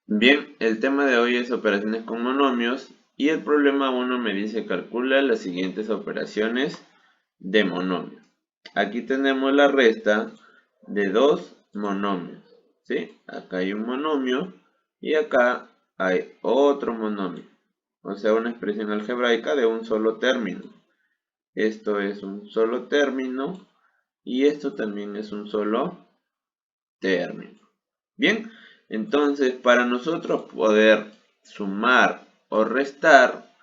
Bien, el tema de hoy es operaciones con monomios y el problema 1 me dice calcula las siguientes operaciones de monomio. Aquí tenemos la resta de dos monomios, ¿sí? Acá hay un monomio y acá hay otro monomio, o sea, una expresión algebraica de un solo término. Esto es un solo término y esto también es un solo término. Bien, entonces para nosotros poder sumar o restar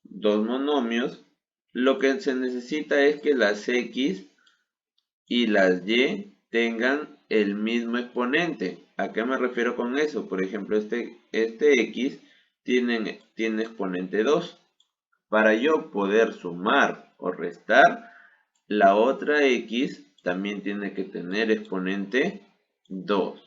dos monomios, lo que se necesita es que las x y las y tengan el mismo exponente. ¿A qué me refiero con eso? Por ejemplo, este x tiene exponente 2. Para yo poder sumar o restar, la otra x también tiene que tener exponente 2.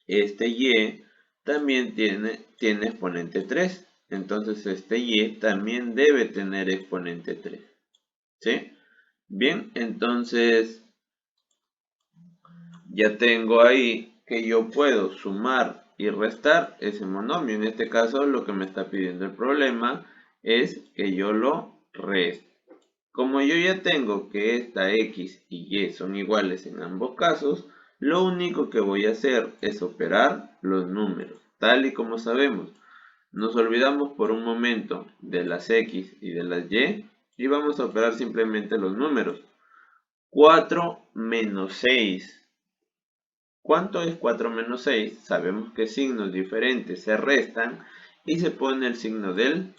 Este y también tiene exponente 3. Entonces este y también debe tener exponente 3. ¿Sí? Bien, entonces ya tengo ahí que yo puedo sumar y restar ese monomio. En este caso lo que me está pidiendo el problema es que yo lo reste. Como yo ya tengo que esta x y y son iguales en ambos casos, lo único que voy a hacer es operar los números, tal y como sabemos. Nos olvidamos por un momento de las x y de las y vamos a operar simplemente los números. 4 menos 6. ¿Cuánto es 4 menos 6? Sabemos que signos diferentes se restan y se pone el signo del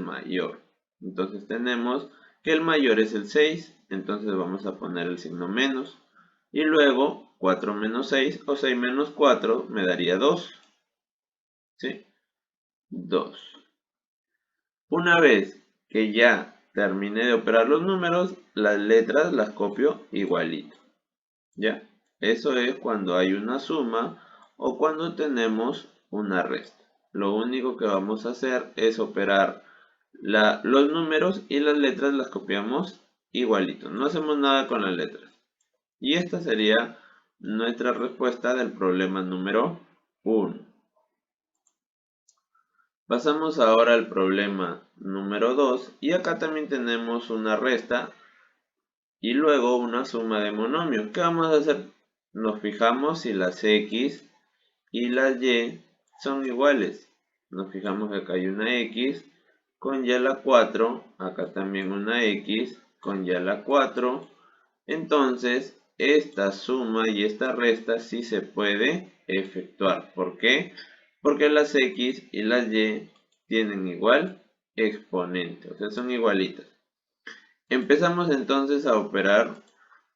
mayor. Entonces tenemos que el mayor es el 6, entonces vamos a poner el signo menos. Y luego 4 menos 6 o 6 menos 4 me daría 2. ¿Sí? 2. Una vez que ya terminé de operar los números, las letras las copio igualito. ¿Ya? Eso es cuando hay una suma o cuando tenemos una resta. Lo único que vamos a hacer es operar los números y las letras las copiamos igualito. No hacemos nada con las letras. Y esta sería nuestra respuesta del problema número 1. Pasamos ahora al problema número 2 y acá también tenemos una resta y luego una suma de monomios. ¿Qué vamos a hacer? Nos fijamos si las x y las y son iguales. Nos fijamos que acá hay una x con y a la 4, acá también una x con y a la 4. Entonces, esta suma y esta resta sí se puede efectuar. ¿Por qué? Porque las x y las y tienen igual exponente, o sea, son igualitas. Empezamos entonces a operar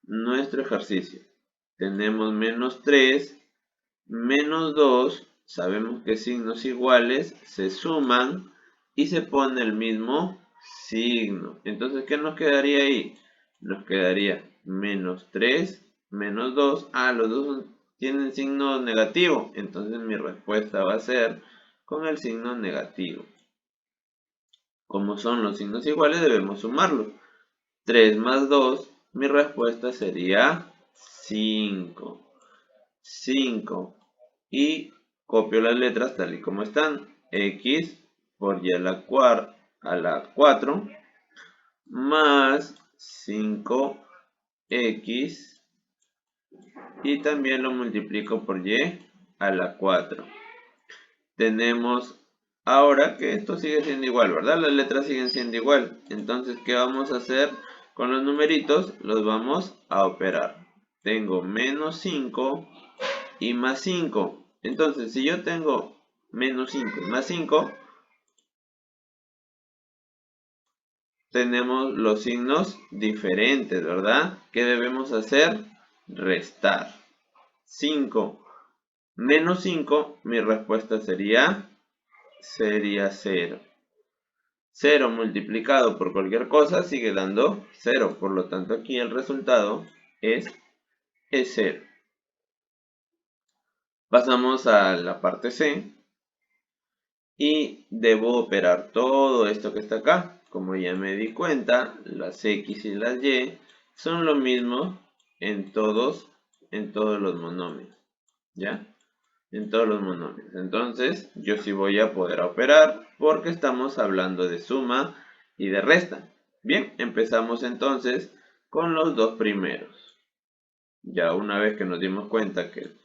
nuestro ejercicio. Tenemos menos 3, menos 2, sabemos que signos iguales se suman y se pone el mismo signo. Entonces, ¿qué nos quedaría ahí? Nos quedaría menos 3, menos 2. Los dos tienen signo negativo. Entonces mi respuesta va a ser con el signo negativo. Como son los signos iguales, debemos sumarlos. 3 más 2, mi respuesta sería 5. 5. Y copio las letras tal y como están. X por y a la 4 más 5x y también lo multiplico por y a la 4. Tenemos ahora que esto sigue siendo igual, ¿verdad? Las letras siguen siendo igual. Entonces, ¿qué vamos a hacer con los numeritos? Los vamos a operar. Tengo menos 5 y más 5. Entonces, si yo tengo menos 5 y más 5, tenemos los signos diferentes, ¿verdad? ¿Qué debemos hacer? Restar. 5 menos 5, mi respuesta sería 0. 0 multiplicado por cualquier cosa sigue dando 0. Por lo tanto, aquí el resultado es 0. Pasamos a la parte C. Y debo operar todo esto que está acá. Como ya me di cuenta, las x y las y son lo mismo en todos los monomios. ¿Ya? en todos los monomios. Entonces, yo sí voy a poder operar porque estamos hablando de suma y de resta. Bien, empezamos entonces con los dos primeros. Ya una vez que nos dimos cuenta que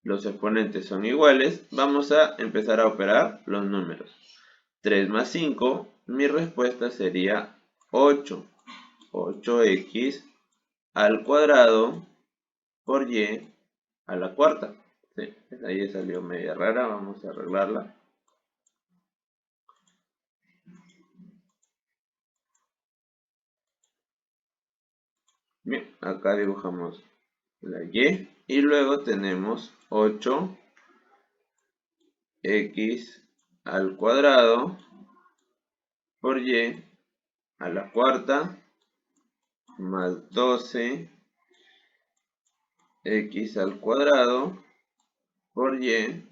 los exponentes son iguales, vamos a empezar a operar los números. 3 más 5, mi respuesta sería 8. 8x al cuadrado por y a la cuarta. Sí, ahí salió media rara, vamos a arreglarla. Bien, acá dibujamos la y luego tenemos 8x al cuadrado por y a la cuarta más 12x al cuadrado por y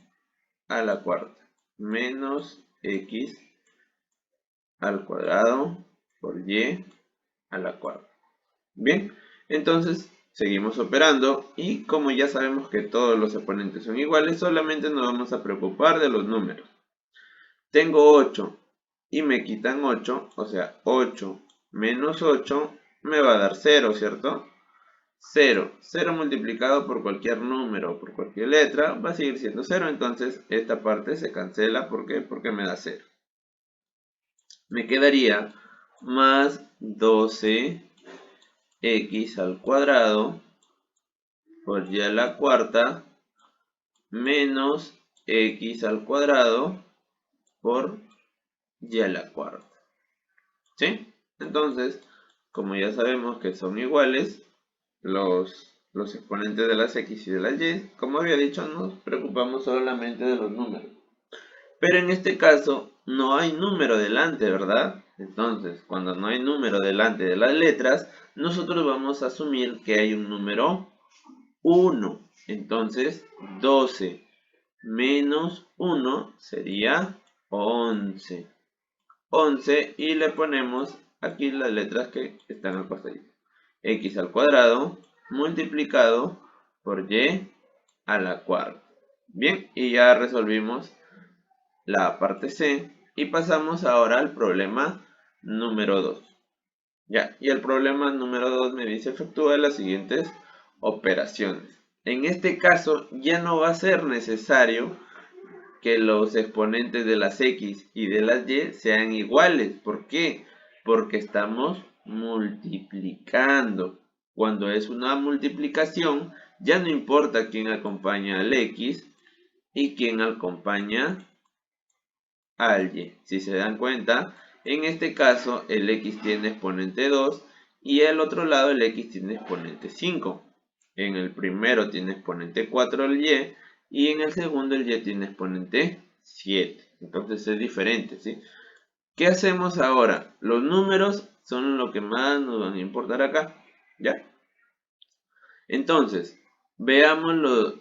a la cuarta menos x al cuadrado por y a la cuarta. Bien, entonces seguimos operando y como ya sabemos que todos los exponentes son iguales, solamente nos vamos a preocupar de los números. Tengo 8 y me quitan 8, o sea, 8 menos 8 me va a dar 0, ¿cierto? 0. 0 multiplicado por cualquier número, por cualquier letra, va a seguir siendo 0. Entonces, esta parte se cancela. ¿Por qué? Porque me da 0. Me quedaría más 12x al cuadrado por y a la cuarta menos x al cuadrado por y a la cuarta. ¿Sí? Entonces, como ya sabemos que son iguales, los exponentes de las x y de las y, como había dicho, nos preocupamos solamente de los números. Pero en este caso no hay número delante, ¿verdad? Entonces, cuando no hay número delante de las letras, nosotros vamos a asumir que hay un número 1. Entonces, 12 menos 1 sería 11. 11 y le ponemos aquí las letras que están al costadito. X al cuadrado multiplicado por y a la cuarta. Bien, y ya resolvimos la parte C y pasamos ahora al problema número 2. Ya, y el problema número 2 me dice efectúa las siguientes operaciones. En este caso ya no va a ser necesario que los exponentes de las x y de las y sean iguales. ¿Por qué? Porque estamos multiplicando. Cuando es una multiplicación, ya no importa quién acompaña al x y quién acompaña al y. Si se dan cuenta, en este caso el x tiene exponente 2 y al otro lado el x tiene exponente 5. En el primero tiene exponente 4 el y en el segundo el y tiene exponente 7. Entonces es diferente, ¿sí? ¿Qué hacemos ahora? Los números son lo que más nos van a importar acá, ¿ya? Entonces, veámoslo.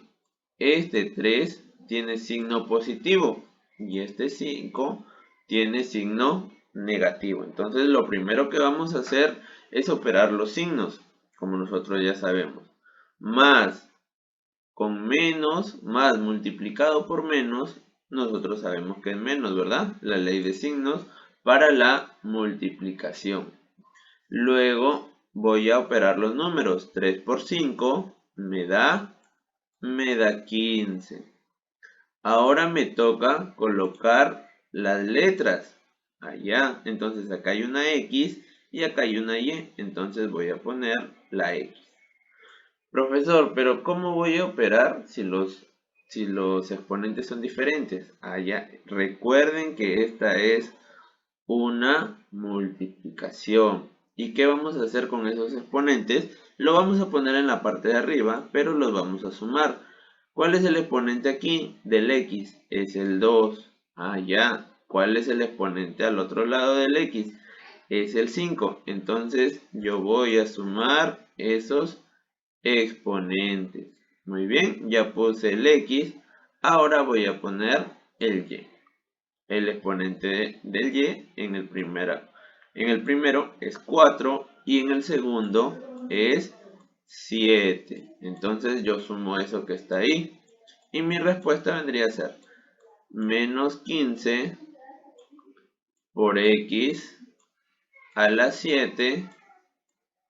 Este 3 tiene signo positivo y este 5 tiene signo negativo. Entonces, lo primero que vamos a hacer es operar los signos, como nosotros ya sabemos. Más con menos, más multiplicado por menos, nosotros sabemos que es menos, ¿verdad? La ley de signos para la multiplicación. Luego voy a operar los números. 3 por 5 me da 15. Ahora me toca colocar las letras allá. Entonces acá hay una X y acá hay una Y. Entonces voy a poner la X. Profesor, pero ¿cómo voy a operar si los exponentes son diferentes? Allá, recuerden que esta es una multiplicación. ¿Y qué vamos a hacer con esos exponentes? Lo vamos a poner en la parte de arriba, pero los vamos a sumar. ¿Cuál es el exponente aquí del x? Es el 2. Ah, ya. ¿Cuál es el exponente al otro lado del x? Es el 5. Entonces yo voy a sumar esos exponentes. Muy bien, ya puse el x. Ahora voy a poner el y. El exponente del y en el primero es 4 y en el segundo es 7. Entonces yo sumo eso que está ahí Y mi respuesta vendría a ser menos 15 por x a la 7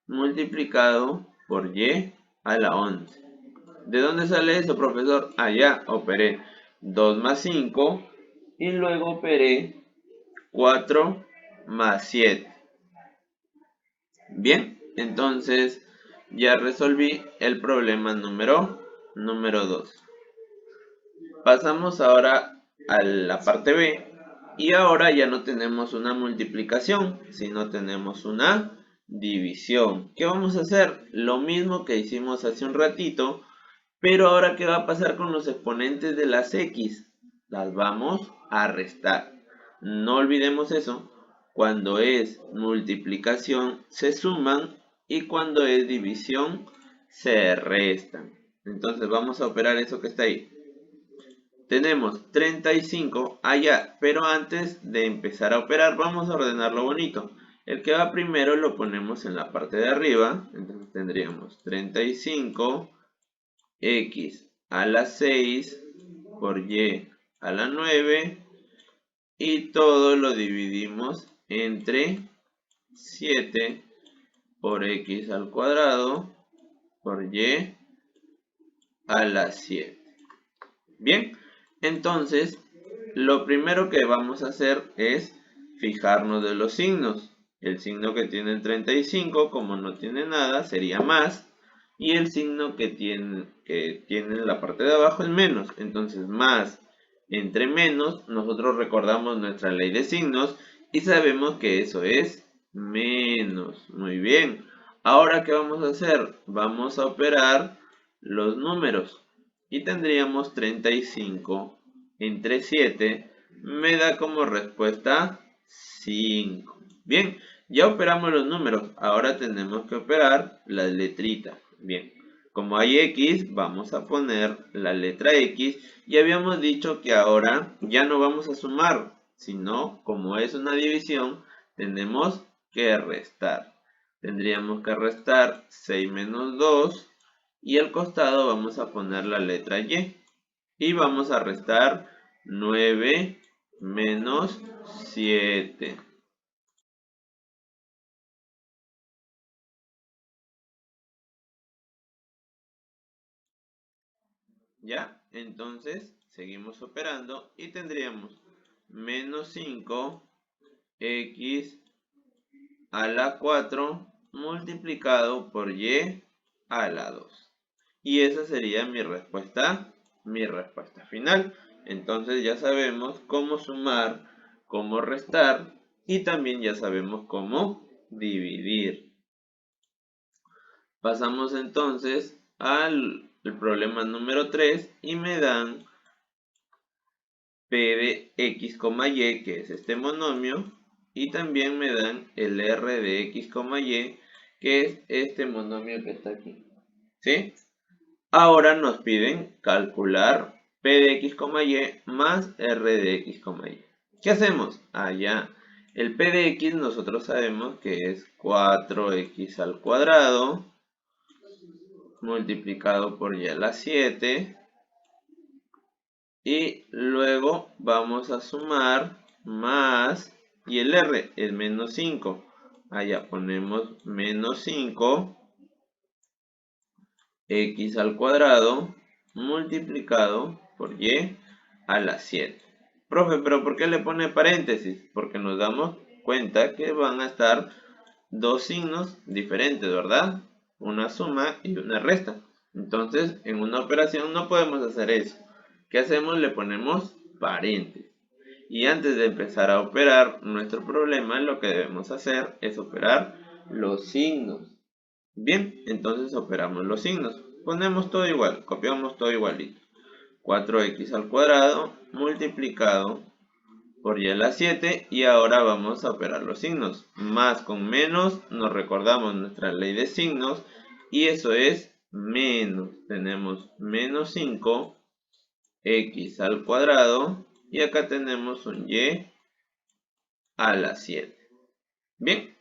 multiplicado por y a la 11. ¿De dónde sale eso, profesor? Allá operé 2 más 5 y luego operé 4 más 7. Bien, entonces ya resolví el problema número 2. Pasamos ahora a la parte B y ahora ya no tenemos una multiplicación, sino tenemos una división. ¿Qué vamos a hacer? Lo mismo que hicimos hace un ratito, pero ahora ¿qué va a pasar con los exponentes de las x? Las vamos a restar. No olvidemos eso. Cuando es multiplicación se suman y cuando es división se restan. Entonces vamos a operar eso que está ahí. Tenemos 35 allá, pero antes de empezar a operar vamos a ordenarlo bonito. El que va primero lo ponemos en la parte de arriba, entonces tendríamos 35 x a la 6 por y a la 9 y todo lo dividimos entre 7 por x al cuadrado por y a la 7. Bien, entonces lo primero que vamos a hacer es fijarnos de los signos. El signo que tiene el 35, como no tiene nada, sería más. Y el signo que tiene en la parte de abajo es menos. Entonces más entre menos, nosotros recordamos nuestra ley de signos y sabemos que eso es menos. Muy bien. Ahora, ¿qué vamos a hacer? Vamos a operar los números. Y tendríamos 35 entre 7 me da como respuesta 5. Bien, ya operamos los números. Ahora tenemos que operar las letritas. Bien, como hay x, vamos a poner la letra x. Y habíamos dicho que ahora ya no vamos a sumar, sino como es una división, tenemos que restar. Tendríamos que restar 6 menos 2. Y al costado vamos a poner la letra y. Y vamos a restar 9 menos 7. ¿Ya? Entonces seguimos operando y tendríamos menos 5 x a la 4 multiplicado por y a la 2. Y esa sería mi respuesta final. Entonces ya sabemos cómo sumar, cómo restar y también ya sabemos cómo dividir. Pasamos entonces al problema número 3 y me dan p de x, y, que es este monomio, y también me dan el r de x, y, que es este monomio que está aquí. ¿Sí? Ahora nos piden calcular p de x, y más r de x, y. ¿Qué hacemos? Allá. El p de x nosotros sabemos que es 4x al cuadrado multiplicado por y a la 7. Y luego vamos a sumar más, y el r es menos 5. Allá ponemos menos 5 x al cuadrado multiplicado por y a la 7. Profe, ¿pero por qué le pone paréntesis? Porque nos damos cuenta que van a estar dos signos diferentes, ¿verdad? Una suma y una resta. Entonces, en una operación no podemos hacer eso. ¿Qué hacemos? Le ponemos paréntesis. Y antes de empezar a operar nuestro problema, lo que debemos hacer es operar los signos. Bien, entonces operamos los signos. Ponemos todo igual, copiamos todo igualito. 4x al cuadrado multiplicado por y a la 7 y ahora vamos a operar los signos. Más con menos nos recordamos nuestra ley de signos y eso es menos. Tenemos menos 5 x al cuadrado y acá tenemos un y a la 7. Bien,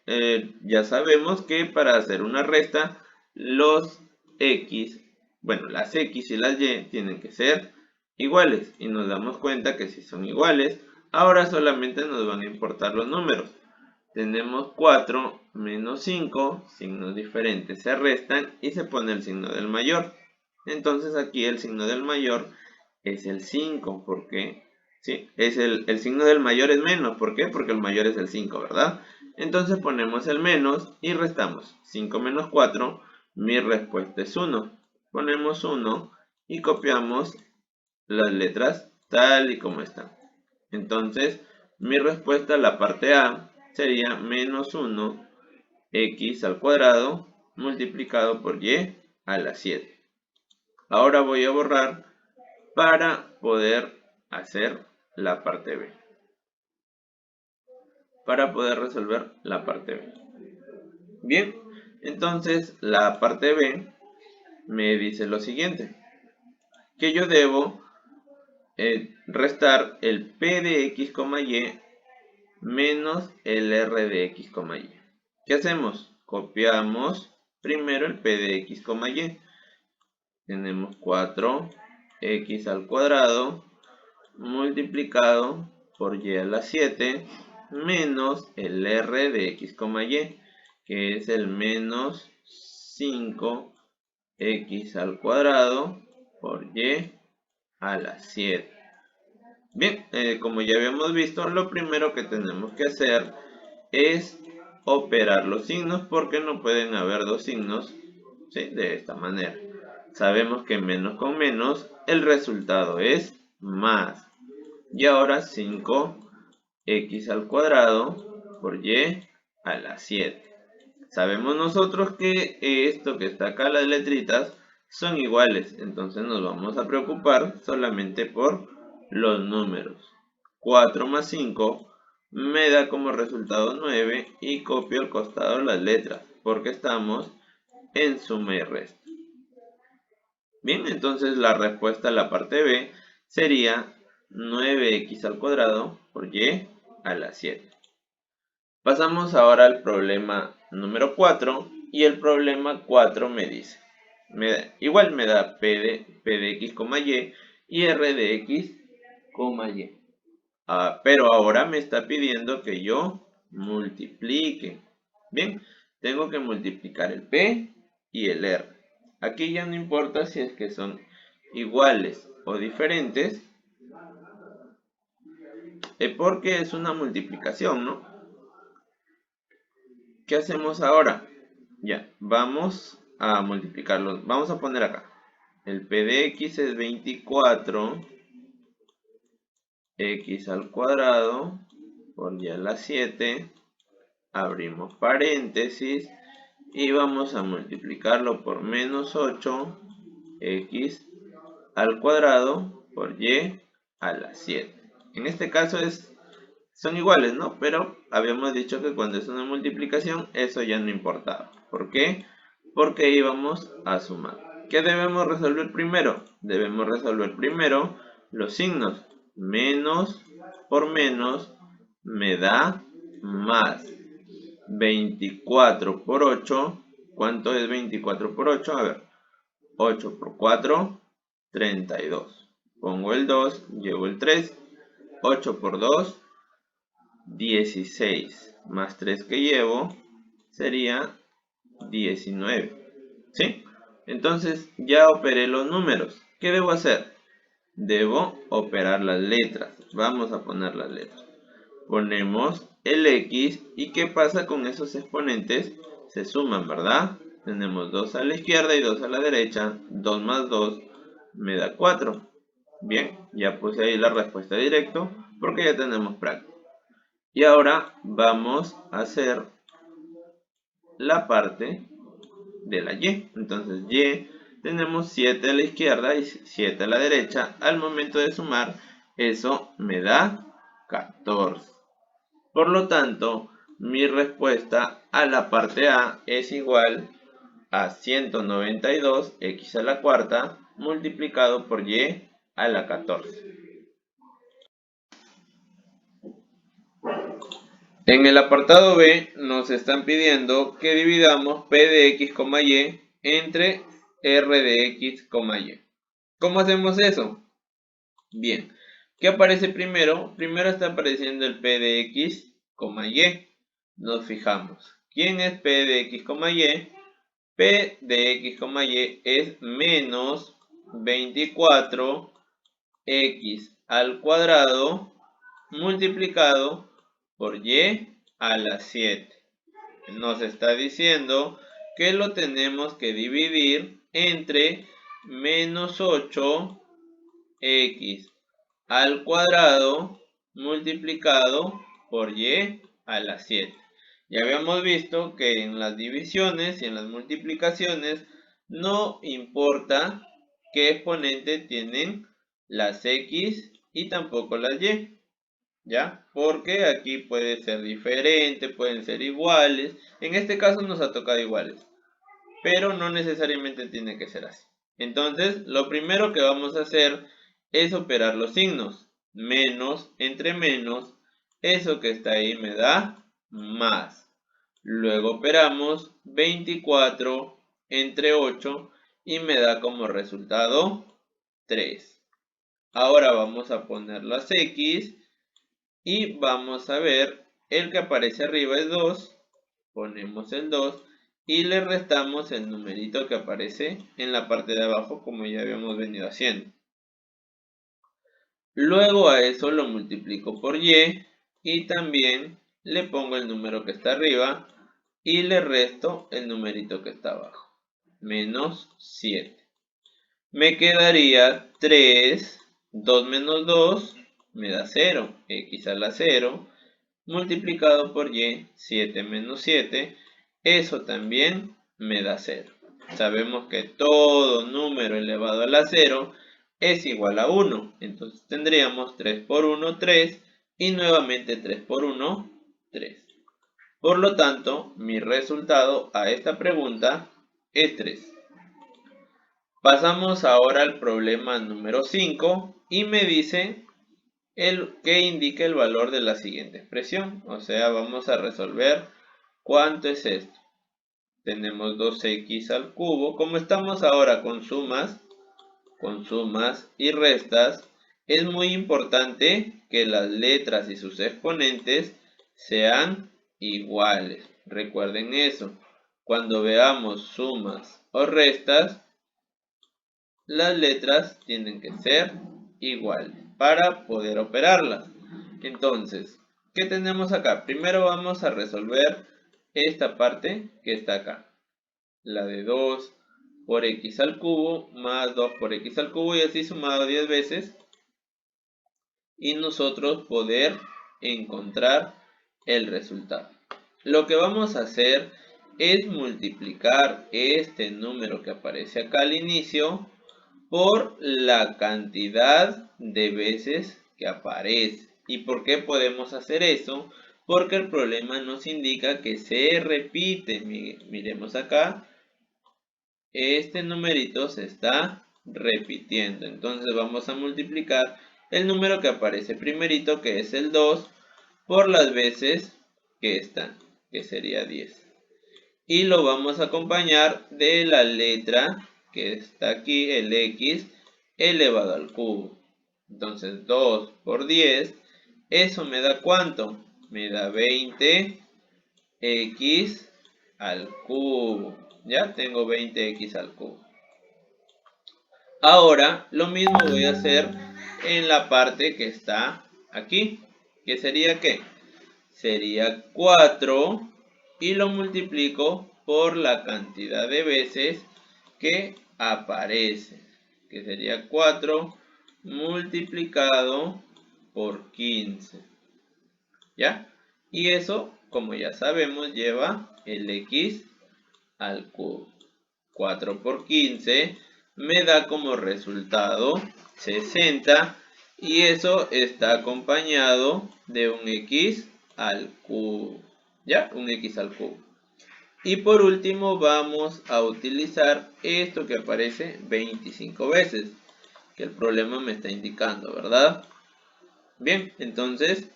ya sabemos que para hacer una resta los x, bueno, las x y las y tienen que ser iguales. Y nos damos cuenta que si son iguales, ahora solamente nos van a importar los números. Tenemos 4 menos 5, signos diferentes se restan y se pone el signo del mayor. Entonces aquí el signo del mayor es el 5, ¿por qué? Sí, el signo del mayor es menos, ¿por qué? Porque el mayor es el 5, ¿verdad? Entonces ponemos el menos y restamos. 5 menos 4, mi respuesta es 1. Ponemos 1 y copiamos las letras tal y como están. Entonces, mi respuesta a la parte A sería menos 1 x al cuadrado multiplicado por y a la 7. Ahora voy a borrar para poder hacer la parte B. Para poder resolver la parte B. Bien, entonces la parte B me dice lo siguiente. Que yo debo restar el P de X, Y menos el R de X, Y. ¿Qué hacemos? Copiamos primero el P de X, Y. Tenemos 4x al cuadrado multiplicado por y a la 7 menos el R de X, Y, que es el menos 5x al cuadrado por y a la 7. Bien, como ya habíamos visto, lo primero que tenemos que hacer es operar los signos porque no pueden haber dos signos, ¿sí?, de esta manera. Sabemos que menos con menos el resultado es más. Y ahora 5x al cuadrado por y a la 7. Sabemos nosotros que esto que está acá, las letritas, son iguales. Entonces nos vamos a preocupar solamente por los números. 4 más 5 me da como resultado 9 y copio al costado las letras porque estamos en suma y resta. Bien, entonces la respuesta a la parte B sería 9x al cuadrado por y a la 7. Pasamos ahora al problema número 4 y el problema 4 me dice, igual me da P de X, Y R de X, Y. Pero ahora me está pidiendo que yo multiplique. Bien, tengo que multiplicar el P y el R. Aquí ya no importa si es que son iguales o diferentes, porque es una multiplicación, ¿no? ¿Qué hacemos ahora? Ya, vamos a multiplicarlos. Vamos a poner acá. El P de X es 24 X al cuadrado por y a la 7. Abrimos paréntesis y vamos a multiplicarlo por menos 8 X al cuadrado por y a la 7. En este caso son iguales, ¿no? Pero habíamos dicho que cuando es una multiplicación, eso ya no importaba. ¿Por qué? Porque íbamos a sumar. ¿Qué debemos resolver primero? Debemos resolver primero los signos. Menos por menos me da más. 24 por 8. ¿Cuánto es 24 por 8? A ver. 8 por 4, 32. Pongo el 2, llevo el 3. 8 por 2, 16. Más 3 que llevo sería 19. ¿Sí? Entonces ya operé los números. ¿Qué debo hacer? Debo operar las letras. Vamos a poner las letras. Ponemos el X. ¿Y qué pasa con esos exponentes? Se suman, ¿verdad? Tenemos 2 a la izquierda y 2 a la derecha. 2 más 2 me da 4. Bien, ya puse ahí la respuesta directo porque ya tenemos práctica. Y ahora vamos a hacer la parte de la Y. Entonces Y, tenemos 7 a la izquierda y 7 a la derecha. Al momento de sumar, eso me da 14. Por lo tanto, mi respuesta a la parte A es igual a 192x a la cuarta multiplicado por y a la 14. En el apartado B nos están pidiendo que dividamos P de X, Y entre R de X, Y. ¿Cómo hacemos eso? Bien, ¿qué aparece primero? Primero está apareciendo el P de X, Y. Nos fijamos. ¿Quién es P de X, Y? P de X, Y es menos 24 X al cuadrado multiplicado por Y a la 7. Nos está diciendo que lo tenemos que dividir entre menos 8 X al cuadrado multiplicado por Y a la 7. Ya habíamos visto que en las divisiones y en las multiplicaciones no importa qué exponente tienen las X y tampoco las Y. ¿Ya? Porque aquí puede ser diferente, pueden ser iguales. En este caso nos ha tocado iguales. Pero no necesariamente tiene que ser así. Entonces, lo primero que vamos a hacer es operar los signos. Menos entre menos, eso que está ahí me da más. Luego operamos 24 entre 8 y me da como resultado 3. Ahora vamos a poner las X y vamos a ver, el que aparece arriba es 2, ponemos el 2 y le restamos el numerito que aparece en la parte de abajo como ya habíamos venido haciendo. Luego a eso lo multiplico por y también le pongo el número que está arriba y le resto el numerito que está abajo, menos 7. Me quedaría 3, 2 menos 2 me da 0, x a la 0, multiplicado por y, 7 menos 7, eso también me da 0. Sabemos que todo número elevado a la 0 es igual a 1. Entonces tendríamos 3 por 1, 3, y nuevamente 3 por 1, 3. Por lo tanto, mi resultado a esta pregunta es 3. Pasamos ahora al problema número 5 y me dice que indica el valor de la siguiente expresión. O sea, vamos a resolver cuánto es esto. Tenemos 2x al cubo. Como estamos ahora con sumas y restas, es muy importante que las letras y sus exponentes sean iguales. Recuerden eso. Cuando veamos sumas o restas, las letras tienen que ser iguales para poder operarlas. Entonces, ¿qué tenemos acá? Primero vamos a resolver esta parte que está acá. La de 2 por x al cubo más 2 por x al cubo y así sumado 10 veces. Y nosotros poder encontrar el resultado. Lo que vamos a hacer es multiplicar este número que aparece acá al inicio por la cantidad de veces que aparece. ¿Y por qué podemos hacer eso? Porque el problema nos indica que se repite. Miremos acá. Este numerito se está repitiendo. Entonces vamos a multiplicar el número que aparece primerito, que es el 2, por las veces que están, que sería 10. Y lo vamos a acompañar de la letra que está aquí, el x, elevado al cubo. Entonces 2 por 10, eso me da ¿cuánto? Me da 20x al cubo. Ya tengo 20x al cubo. Ahora lo mismo voy a hacer en la parte que está aquí. ¿Qué sería qué? Sería 4 y lo multiplico por la cantidad de veces que aparece, que sería 4 multiplicado por 15. ¿Ya? Y eso, como ya sabemos, lleva el x al cubo. 4 por 15 me da como resultado 60 y eso está acompañado de un x al cubo. ¿Ya? Un x al cubo. Y por último vamos a utilizar esto que aparece 25 veces, que el problema me está indicando, ¿verdad? Bien, entonces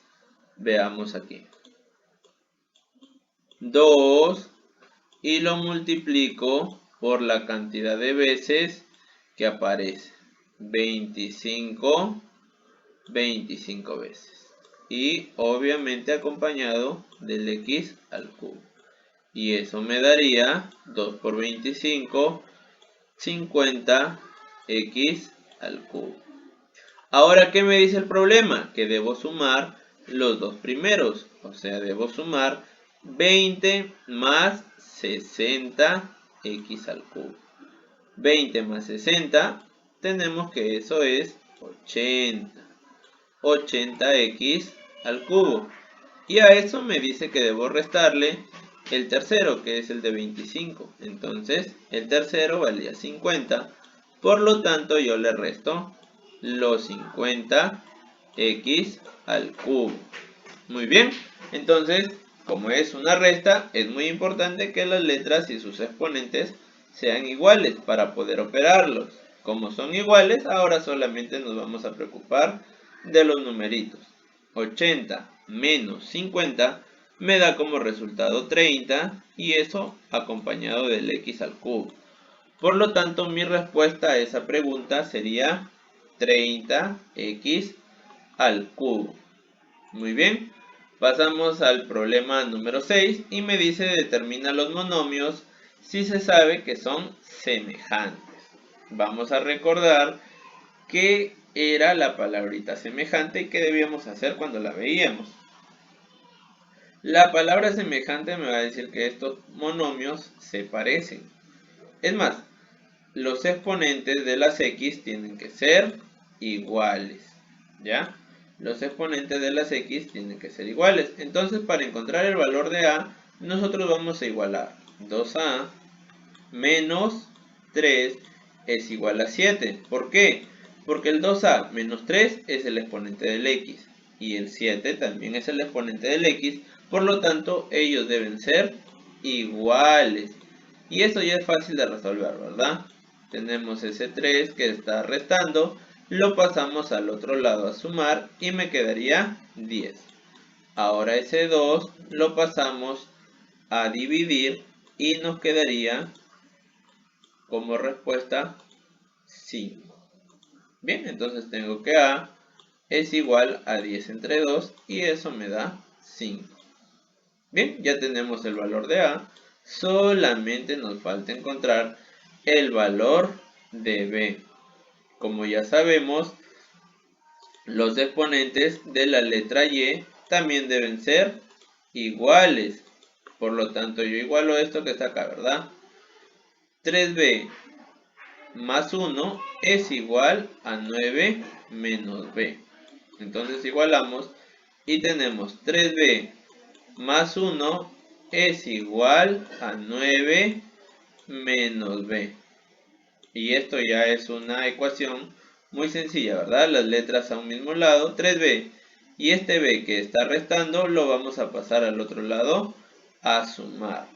veamos aquí. 2 y lo multiplico por la cantidad de veces que aparece. 25 25 veces. Y obviamente acompañado del x al cubo. Y eso me daría 2 por 25, 50x al cubo. Ahora, ¿qué me dice el problema? Que debo sumar los dos primeros. O sea, debo sumar 20 más 60x al cubo. 20 más 60, tenemos que eso es 80. 80x al cubo. Y a eso me dice que debo restarle el tercero, que es el de 25. Entonces, el tercero valía 50. Por lo tanto, yo le resto los 50x al cubo. Muy bien. Entonces, como es una resta, es muy importante que las letras y sus exponentes sean iguales para poder operarlos. Como son iguales, ahora solamente nos vamos a preocupar de los numeritos. 80 menos 50 me da como resultado 30 y eso acompañado del x al cubo. Por lo tanto, mi respuesta a esa pregunta sería 30x al cubo. Muy bien, pasamos al problema número 6 y me dice determina los monomios si se sabe que son semejantes. Vamos a recordar qué era la palabrita semejante y qué debíamos hacer cuando la veíamos. La palabra semejante me va a decir que estos monomios se parecen. Es más, los exponentes de las x tienen que ser iguales, ¿ya? Los exponentes de las x tienen que ser iguales. Entonces, para encontrar el valor de a, nosotros vamos a igualar 2a menos 3 es igual a 7. ¿Por qué? Porque el 2a menos 3 es el exponente del x y el 7 también es el exponente del x. Por lo tanto, ellos deben ser iguales. Y esto ya es fácil de resolver, ¿verdad? Tenemos ese 3 que está restando, lo pasamos al otro lado a sumar y me quedaría 10. Ahora ese 2 lo pasamos a dividir y nos quedaría como respuesta 5. Bien, entonces tengo que a es igual a 10 entre 2 y eso me da 5. Bien, ya tenemos el valor de a, solamente nos falta encontrar el valor de b. Como ya sabemos, los exponentes de la letra y también deben ser iguales. Por lo tanto, yo igualo esto que está acá, ¿verdad? 3b más 1 es igual a 9 menos b. Entonces igualamos y tenemos 3b más 1 es igual a 9 menos b. Y esto ya es una ecuación muy sencilla, ¿verdad? Las letras a un mismo lado, 3b. Y este b que está restando lo vamos a pasar al otro lado a sumar.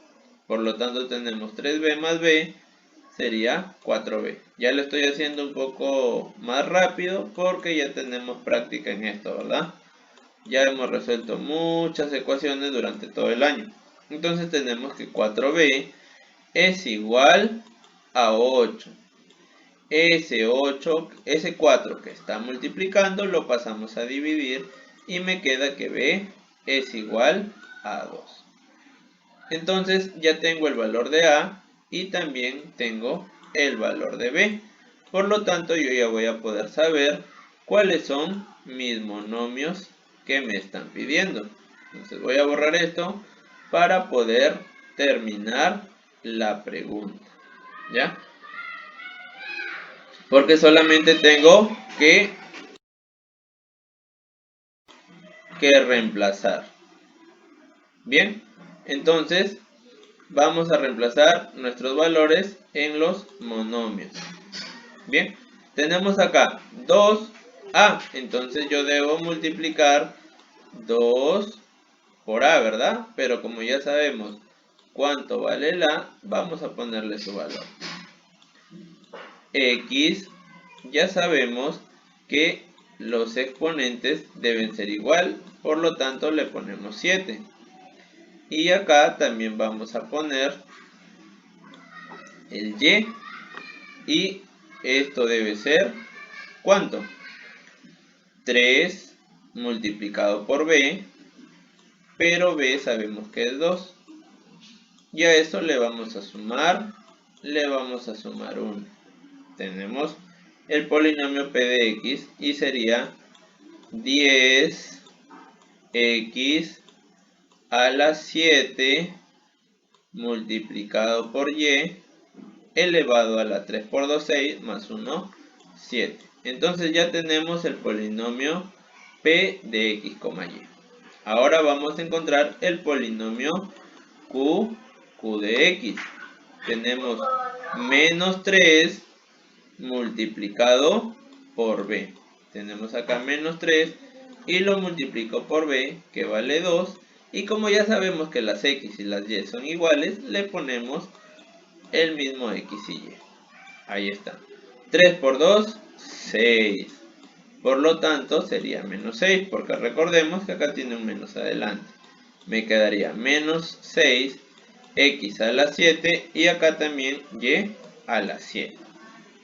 Por lo tanto tenemos 3b más b sería 4b. Ya lo estoy haciendo un poco más rápido porque ya tenemos práctica en esto, ¿verdad? Ya hemos resuelto muchas ecuaciones durante todo el año. Entonces tenemos que 4b es igual a 8. Ese 4 que está multiplicando lo pasamos a dividir y me queda que b es igual a 2. Entonces ya tengo el valor de a y también tengo el valor de b. Por lo tanto, yo ya voy a poder saber cuáles son mis monomios que me están pidiendo. Entonces voy a borrar esto para poder terminar la pregunta. ¿Ya? Porque solamente tengo que reemplazar. Bien, entonces vamos a reemplazar nuestros valores en los monomios. Bien, tenemos acá 2a, entonces yo debo multiplicar 2 por a, ¿verdad? Pero como ya sabemos cuánto vale el a, vamos a ponerle su valor. X, ya sabemos que los exponentes deben ser igual, por lo tanto le ponemos 7. Y acá también vamos a poner el y esto debe ser, ¿cuánto? 3 multiplicado por b, pero b sabemos que es 2. Y a eso le vamos a sumar 1. Tenemos el polinomio p de x y sería 10x a la 7 multiplicado por y elevado a la 3 por 2, 6, más 1, 7. Entonces ya tenemos el polinomio p de x, y. Ahora vamos a encontrar el polinomio q de x. Tenemos menos 3 multiplicado por b. Tenemos acá menos 3 y lo multiplico por b, que vale 2. Y como ya sabemos que las x y las y son iguales, le ponemos el mismo x y y. Ahí está. 3 por 2, 6. Por lo tanto, sería menos 6, porque recordemos que acá tiene un menos adelante. Me quedaría menos 6, x a la 7, y acá también y a la 7.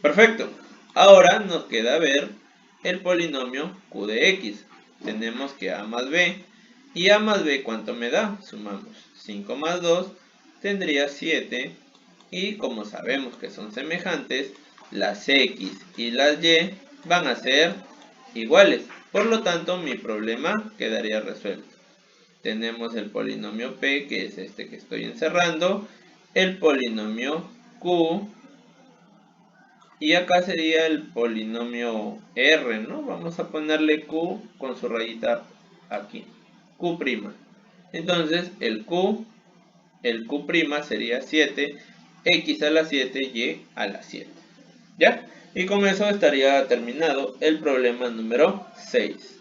Perfecto. Ahora nos queda ver el polinomio q de x. Tenemos que a más b. ¿Y a más b cuánto me da? Sumamos 5 más 2, tendría 7. Y como sabemos que son semejantes, las x y las y van a ser iguales. Por lo tanto, mi problema quedaría resuelto. Tenemos el polinomio p, que es este que estoy encerrando, el polinomio q, y acá sería el polinomio r, ¿no? Vamos a ponerle q con su rayita aquí, q'. Entonces, el q' sería 7, x a la 7, y a la 7. ¿Ya? Y con eso estaría terminado el problema número 6.